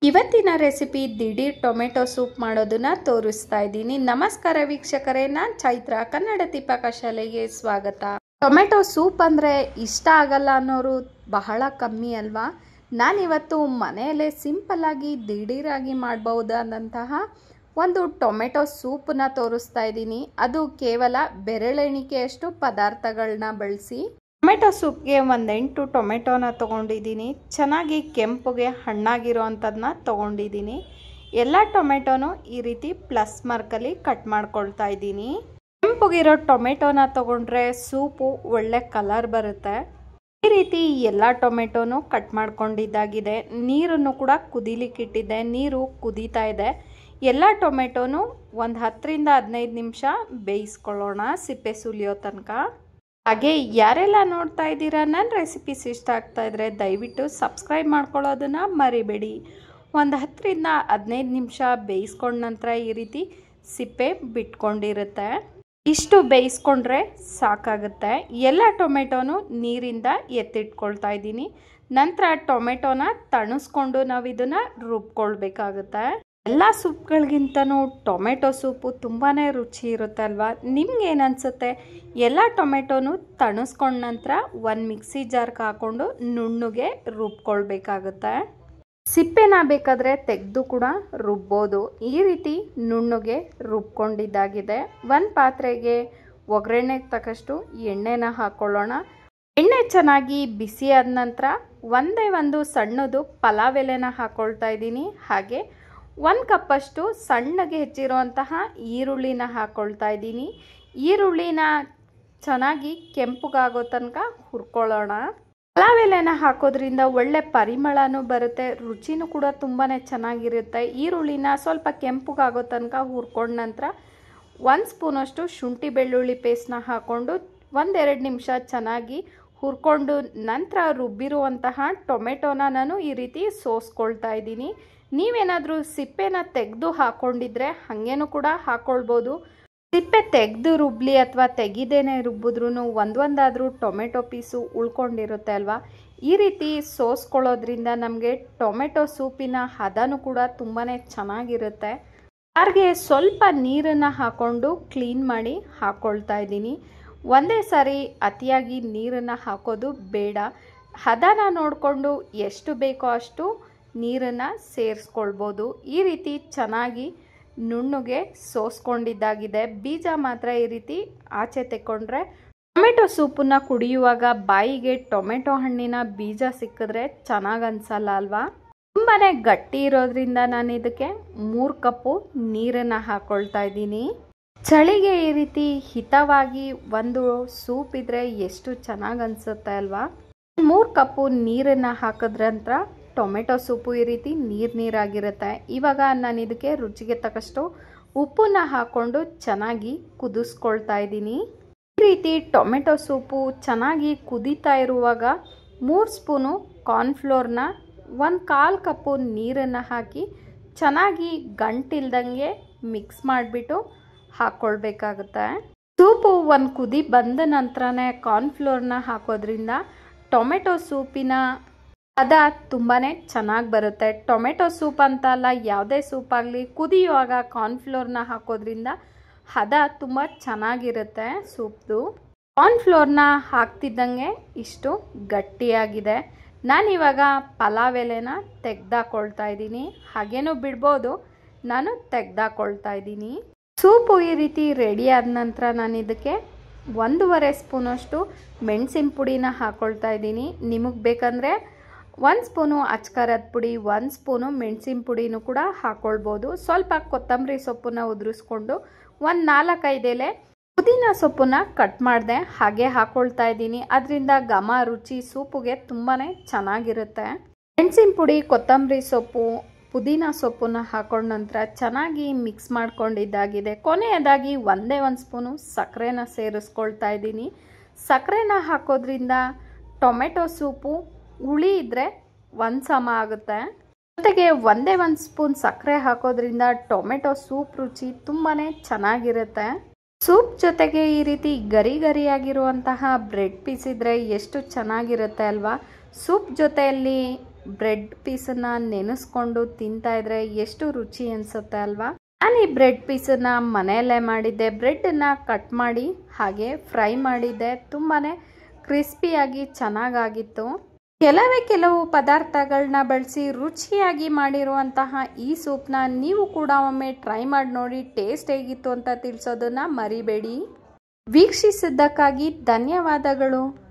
ಇವತ್ತಿನ ರೆಸಿಪಿ ದಿಢೀರ್ tomato soup ಮಾಡೋದನ್ನ ತೋರಿಸ್ತಾ ಇದ್ದೀನಿ. ನಮಸ್ಕಾರ ವೀಕ್ಷಕರೇ, ನಾನು ಚೈತ್ರ, ಕನ್ನಡ ದೀಪಕ ಶಾಲೆಗೆ ಸ್ವಾಗತ. ಟೊಮೆಟೊ ಸೂಪ್ ಅಂದರೆ ಇಷ್ಟ ಆಗಲ್ಲ ಅನ್ನೋರು ಬಹಳ ಕಮ್ಮಿ ಅಲ್ವಾ? ನಾನಿವತ್ತು ಮನೆಯಲ್ಲೇ ಸಿಂಪಲ್ಲಾಗಿ ದಿಢೀರಾಗಿ ಮಾಡಬಹುದಾದಂತಹ ಒಂದು ಟೊಮೆಟೊ ಸೂಪನ್ನ ತೋರಿಸ್ತಾ ಇದ್ದೀನಿ. ಅದು ಕೇವಲ ಬೆರಳೆಣಿಕೆಯಷ್ಟು ಪದಾರ್ಥಗಳನ್ನ ಬಳಸಿ. ಟೊಮೆಟೊ ಸೂಪ್ಗೆ 8 ಟೊಮೆಟೊನ ತೊಗೊಂಡಿದ್ದೀನಿ. ಚೆನ್ನಾಗಿ ಕೆಂಪುಗೆ ಹಣ್ಣಾಗಿರೋ ಅಂಥದ್ದನ್ನ ತೊಗೊಂಡಿದ್ದೀನಿ. ಎಲ್ಲ ಟೊಮೆಟೊನೂ ಈ ರೀತಿ ಪ್ಲಸ್ ಮಾರ್ಕಲ್ಲಿ ಕಟ್ ಮಾಡ್ಕೊಳ್ತಾ ಇದ್ದೀನಿ. ಕೆಂಪುಗಿರೋ ಟೊಮೆಟೊನ ತೊಗೊಂಡ್ರೆ ಸೂಪು ಒಳ್ಳೆ ಕಲರ್ ಬರುತ್ತೆ. ಈ ರೀತಿ ಎಲ್ಲ ಟೊಮೆಟೊನೂ ಕಟ್ ಮಾಡ್ಕೊಂಡಿದ್ದಾಗಿದೆ. ನೀರನ್ನು ಕೂಡ ಕುದಿಲಿಕ್ಕೆ ಇಟ್ಟಿದ್ದೆ. ನೀರು ಕುದೀತಾ ಇದೆ. ಎಲ್ಲ ಟೊಮೆಟೊನೂ ಒಂದು 10 ರಿಂದ 15 ನಿಮಿಷ ಬೇಯಿಸ್ಕೊಳ್ಳೋಣ, ಸಿಪ್ಪೆ ಸುಲಿಯೋ ತನಕ. ಹಾಗೆ ಯಾರೆಲ್ಲ ನೋಡ್ತಾ ಇದ್ದೀರಾ, ನನ್ನ ರೆಸಿಪೀಸ್ ಇಷ್ಟ ಆಗ್ತಾ ಇದ್ರೆ ದಯವಿಟ್ಟು ಸಬ್ಸ್ಕ್ರೈಬ್ ಮಾಡ್ಕೊಳ್ಳೋದನ್ನು ಮರಿಬೇಡಿ. ಒಂದು 10 ರಿಂದ 15 ನಿಮಿಷ ಬೇಯಿಸ್ಕೊಂಡ ನಂತರ ಈ ರೀತಿ ಸಿಪ್ಪೆ ಬಿಟ್ಕೊಂಡಿರುತ್ತೆ. ಇಷ್ಟು ಬೇಯಿಸ್ಕೊಂಡ್ರೆ ಸಾಕಾಗುತ್ತೆ. ಎಲ್ಲ ಟೊಮೆಟೊನು ನೀರಿಂದ ಎತ್ತಿಟ್ಕೊಳ್ತಾ ಇದ್ದೀನಿ. ನಂತರ ಟೊಮೆಟೊನ ತಣಿಸ್ಕೊಂಡು ನಾವು ಇದನ್ನು ರುಬ್ಕೊಳ್ಬೇಕಾಗುತ್ತೆ. ಎಲ್ಲ ಸೂಪ್ಗಳಿಗಿಂತನೂ ಟೊಮೆಟೊ ಸೂಪು ತುಂಬಾ ರುಚಿ ಇರುತ್ತೆ ಅಲ್ವಾ? ನಿಮ್ಗೇನು ಅನಿಸುತ್ತೆ? ಎಲ್ಲ ಟೊಮೆಟೊನು ತಣಿಸ್ಕೊಂಡ ನಂತರ ಒಂದು ಮಿಕ್ಸಿ ಜಾರ್ಗೆ ಹಾಕ್ಕೊಂಡು ನುಣ್ಣಗೆ ರುಬ್ಕೊಳ್ಬೇಕಾಗುತ್ತೆ. ಸಿಪ್ಪೆನ ಬೇಕಾದರೆ ತೆಗೆದು ಕೂಡ ರುಬ್ಬೋದು. ಈ ರೀತಿ ನುಣ್ಣಗೆ ರುಬ್ಕೊಂಡಿದ್ದಾಗಿದೆ. ಒಂದು ಪಾತ್ರೆಗೆ ಒಗ್ಗರಣೆಗೆ ತಕ್ಕಷ್ಟು ಎಣ್ಣೆನ ಹಾಕ್ಕೊಳ್ಳೋಣ. ಎಣ್ಣೆ ಚೆನ್ನಾಗಿ ಬಿಸಿ ಆದ ನಂತರ ಒಂದು ಸಣ್ಣದು ಪಲಾವ್ ಎಲೆನ ಹಾಕ್ಕೊಳ್ತಾ ಇದ್ದೀನಿ. ಹಾಗೆ 1 ಕಪ್ಪಷ್ಟು ಸಣ್ಣಗೆ ಹೆಚ್ಚಿರುವಂತಹ ಈರುಳ್ಳಿನ ಹಾಕ್ಕೊಳ್ತಾ ಇದ್ದೀನಿ. ಈರುಳ್ಳಿನ ಚೆನ್ನಾಗಿ ಕೆಂಪುಗಾಗೋ ತನಕ ಹುರ್ಕೊಳ್ಳೋಣ. ಪಲಾವ್ ಎಲೆನ ಹಾಕೋದ್ರಿಂದ ಒಳ್ಳೆ ಪರಿಮಳನೂ ಬರುತ್ತೆ, ರುಚಿನೂ ಕೂಡ ತುಂಬಾ ಚೆನ್ನಾಗಿರುತ್ತೆ. ಈರುಳ್ಳಿನ ಸ್ವಲ್ಪ ಕೆಂಪುಗಾಗೋ ತನಕ ಹುರ್ಕೊಂಡ ನಂತರ 1 ಸ್ಪೂನಷ್ಟು ಶುಂಠಿ ಬೆಳ್ಳುಳ್ಳಿ ಪೇಸ್ಟ್ನ ಹಾಕ್ಕೊಂಡು 1-2 ನಿಮಿಷ ಚೆನ್ನಾಗಿ ಹುರ್ಕೊಂಡು ನಂತರ ರುಬ್ಬಿರುವಂತಹ ಟೊಮೆಟೊನ ನಾನು ಈ ರೀತಿ ಸೋಸ್ಕೊಳ್ತಾ ಇದ್ದೀನಿ. ನೀವೇನಾದರೂ ಸಿಪ್ಪೆನ ತೆಗೆದು ಹಾಕ್ಕೊಂಡಿದ್ರೆ ಹಾಗೇನೂ ಕೂಡ ಹಾಕ್ಕೊಳ್ಬೋದು. ಸಿಪ್ಪೆ ತೆಗೆದು ರುಬ್ಲಿ ಅಥವಾ ತೆಗಿದೇನೆ ರುಬ್ಬಿದ್ರೂ ಒಂದಾದರೂ ಟೊಮೆಟೊ ಪೀಸು ಉಳ್ಕೊಂಡಿರುತ್ತೆ ಅಲ್ವಾ? ಈ ರೀತಿ ಸೋಸ್ಕೊಳ್ಳೋದ್ರಿಂದ ನಮಗೆ ಟೊಮೆಟೊ ಸೂಪಿನ ಹದನೂ ಕೂಡ ತುಂಬಾ ಚೆನ್ನಾಗಿರುತ್ತೆ. ಜಾರ್ಗೆ ಸ್ವಲ್ಪ ನೀರನ್ನು ಹಾಕ್ಕೊಂಡು ಕ್ಲೀನ್ ಮಾಡಿ ಹಾಕ್ಕೊಳ್ತಾ ಇದ್ದೀನಿ. ಒಂದೇ ಸಾರಿ ಅತಿಯಾಗಿ ನೀರನ್ನು ಹಾಕೋದು ಬೇಡ. ಹದನ ನೋಡಿಕೊಂಡು ಎಷ್ಟು ಬೇಕೋ ಅಷ್ಟು ನೀರನ್ನು ಸೇರಿಸ್ಕೊಳ್ಬೋದು. ಈ ರೀತಿ ಚೆನ್ನಾಗಿ ನುಣ್ಣಗೆ ಸೋಸ್ಕೊಂಡಿದ್ದಾಗಿದೆ. ಬೀಜ ಮಾತ್ರ ಈ ರೀತಿ ಆಚೆ ತೆಕ್ಕೊಂಡ್ರೆ ಟೊಮೆಟೊ ಸೂಪನ್ನ ಕುಡಿಯುವಾಗ ಬಾಯಿಗೆ ಟೊಮೆಟೊ ಹಣ್ಣಿನ ಬೀಜ ಸಿಕ್ಕಿದ್ರೆ ಚೆನ್ನಾಗಿ ಅನಿಸಲ್ಲ ಅಲ್ವಾ? ತುಂಬಾ ಗಟ್ಟಿ ಇರೋದ್ರಿಂದ ನಾನು ಇದಕ್ಕೆ 3 ಕಪ್ಪು ನೀರನ್ನು ಹಾಕ್ಕೊಳ್ತಾ ಇದ್ದೀನಿ. ಚಳಿಗೆ ಈ ರೀತಿ ಹಿತವಾಗಿ ಒಂದು ಸೂಪ್ ಇದ್ರೆ ಎಷ್ಟು ಚೆನ್ನಾಗಿ ಅನಿಸುತ್ತೆ ಅಲ್ವಾ? 3 ಕಪ್ಪು ನೀರನ್ನು ಹಾಕಿದ್ರಂತ ಟೊಮೆಟೊ ಸೂಪು ಈ ರೀತಿ ನೀರಾಗಿರುತ್ತೆ. ಇವಾಗ ನಾನು ಇದಕ್ಕೆ ರುಚಿಗೆ ತಕ್ಕಷ್ಟು ಉಪ್ಪನ್ನ ಹಾಕ್ಕೊಂಡು ಚೆನ್ನಾಗಿ ಕುದಿಸ್ಕೊಳ್ತಾ ಇದ್ದೀನಿ. ಈ ರೀತಿ ಟೊಮೆಟೊ ಸೂಪು ಚೆನ್ನಾಗಿ ಕುದೀತಾ ಇರುವಾಗ 3 ಸ್ಪೂನು ಕಾರ್ನ್ಫ್ಲೋರ್ನ 1/4 ಕಪ್ಪು ನೀರನ್ನು ಹಾಕಿ ಚೆನ್ನಾಗಿ ಗಂಟಿಲ್ದಂಗೆ ಮಿಕ್ಸ್ ಮಾಡಿಬಿಟ್ಟು ಹಾಕ್ಕೊಳ್ಬೇಕಾಗುತ್ತೆ. ಸೂಪು ಒಂದು ಕುದಿ ಬಂದ ನಂತರನೇ ಕಾರ್ನ್ಫ್ಲೋರ್ನ ಹಾಕೋದ್ರಿಂದ ಟೊಮೆಟೊ ಸೂಪಿನ ಹದ ತುಂಬಾ ಚೆನ್ನಾಗಿ ಬರುತ್ತೆ. ಟೊಮೆಟೊ ಸೂಪ್ ಅಂತ ಅಲ್ಲ, ಯಾವುದೇ ಸೂಪ್ ಆಗಲಿ ಕುದಿಯುವಾಗ ಕಾರ್ನ್ಫ್ಲೋರ್ನ ಹಾಕೋದ್ರಿಂದ ಹದ ತುಂಬ ಚೆನ್ನಾಗಿರುತ್ತೆ ಸೂಪ್ದು. ಕಾರ್ನ್ಫ್ಲೋರ್ನ ಹಾಕ್ತಿದ್ದಂಗೆ ಇಷ್ಟು ಗಟ್ಟಿಯಾಗಿದೆ. ನಾನಿವಾಗ ಪಲಾವ್ ಎಲೆನ ತೆಗೆದಾಕೊಳ್ತಾ ಇದ್ದೀನಿ. ಹಾಗೇನೂ ಬಿಡ್ಬೋದು, ನಾನು ತೆಗೆದಾಕೊಳ್ತಾ ಇದ್ದೀನಿ. ಸೂಪು ಈ ರೀತಿ ರೆಡಿ ಆದ ನಂತರ ನಾನು ಇದಕ್ಕೆ 1.5 ಸ್ಪೂನಷ್ಟು ಮೆಣಸಿನ ಪುಡಿನ ಹಾಕ್ಕೊಳ್ತಾ ಇದ್ದೀನಿ. ನಿಮಗೆ ಬೇಕಂದರೆ 1 ಸ್ಪೂನು ಅಚ್ಕಾರದ ಪುಡಿ, 1 ಸ್ಪೂನು ಮೆಣಸಿನ ಪುಡಿನೂ ಕೂಡ ಹಾಕ್ಕೊಳ್ಬೋದು. ಸ್ವಲ್ಪ ಕೊತ್ತಂಬರಿ ಸೊಪ್ಪನ್ನ ಉದುರಿಸ್ಕೊಂಡು 4-5 ಎಲೆ ಪುದೀನ ಸೊಪ್ಪನ್ನ ಕಟ್ ಮಾಡಿದೆ ಹಾಗೆ ಹಾಕ್ಕೊಳ್ತಾ ಇದ್ದೀನಿ. ಅದರಿಂದ ಘಮ ರುಚಿ ಸೂಪುಗೆ ತುಂಬಾ ಚೆನ್ನಾಗಿರುತ್ತೆ. ಮೆಣಸಿನ ಪುಡಿ, ಕೊತ್ತಂಬರಿ ಸೊಪ್ಪು, ಪುದೀನ ಸೊಪ್ಪನ್ನ ಹಾಕೊಂಡ ನಂತರ ಚೆನ್ನಾಗಿ ಮಿಕ್ಸ್ ಮಾಡ್ಕೊಂಡಿದ್ದಾಗಿದೆ. ಕೊನೆಯದಾಗಿ 1 ಸ್ಪೂನು ಸಕ್ಕರೆನ ಸೇರಿಸ್ಕೊಳ್ತಾ ಇದ್ದೀನಿ. ಸಕ್ಕರೆನ ಹಾಕೋದ್ರಿಂದ ಟೊಮೆಟೊ ಸೂಪು ಹುಳಿ ಇದ್ದರೆ 1 ಸಮ ಆಗುತ್ತೆ. ಜೊತೆಗೆ 1 ಸ್ಪೂನ್ ಸಕ್ಕರೆ ಹಾಕೋದ್ರಿಂದ ಟೊಮೆಟೊ ಸೂಪ್ ರುಚಿ ತುಂಬಾ ಚೆನ್ನಾಗಿರುತ್ತೆ. ಸೂಪ್ ಜೊತೆಗೆ ಈ ರೀತಿ ಗರಿಯಾಗಿರುವಂತಹ ಬ್ರೆಡ್ ಪೀಸ್ ಇದ್ದರೆ ಎಷ್ಟು ಚೆನ್ನಾಗಿರುತ್ತೆ ಅಲ್ವಾ? ಸೂಪ್ ಜೊತೆಯಲ್ಲಿ ಬ್ರೆಡ್ ಪೀಸನ್ನ ನೆನೆಸ್ಕೊಂಡು ತಿಂತಾ ಇದ್ರೆ ಎಷ್ಟು ರುಚಿ ಅನ್ಸುತ್ತೆ ಅಲ್ವಾ. ನಾನು ಈ ಬ್ರೆಡ್ ಪೀಸನ್ನ ಮನೆಯಲ್ಲೇ ಮಾಡಿದ್ದೆ. ಬ್ರೆಡ್ಡನ್ನ ಕಟ್ ಮಾಡಿ ಹಾಗೆ ಫ್ರೈ ಮಾಡಿದ್ದೆ. ತುಂಬಾ ಕ್ರಿಸ್ಪಿಯಾಗಿ ಚೆನ್ನಾಗಾಗಿತ್ತು. ಕೆಲವು ಪದಾರ್ಥಗಳನ್ನ ಬಳಸಿ ರುಚಿಯಾಗಿ ಮಾಡಿರುವಂತಹ ಈ ಸೂಪ್ನ ನೀವು ಕೂಡ ಒಮ್ಮೆ ಟ್ರೈ ಮಾಡಿ ನೋಡಿ. ಟೇಸ್ಟ್ ಹೇಗಿತ್ತು ಅಂತ ತಿಳಿಸೋದನ್ನ ಮರಿಬೇಡಿ. ವೀಕ್ಷಿಸಿದ್ದಕ್ಕಾಗಿ ಧನ್ಯವಾದಗಳು.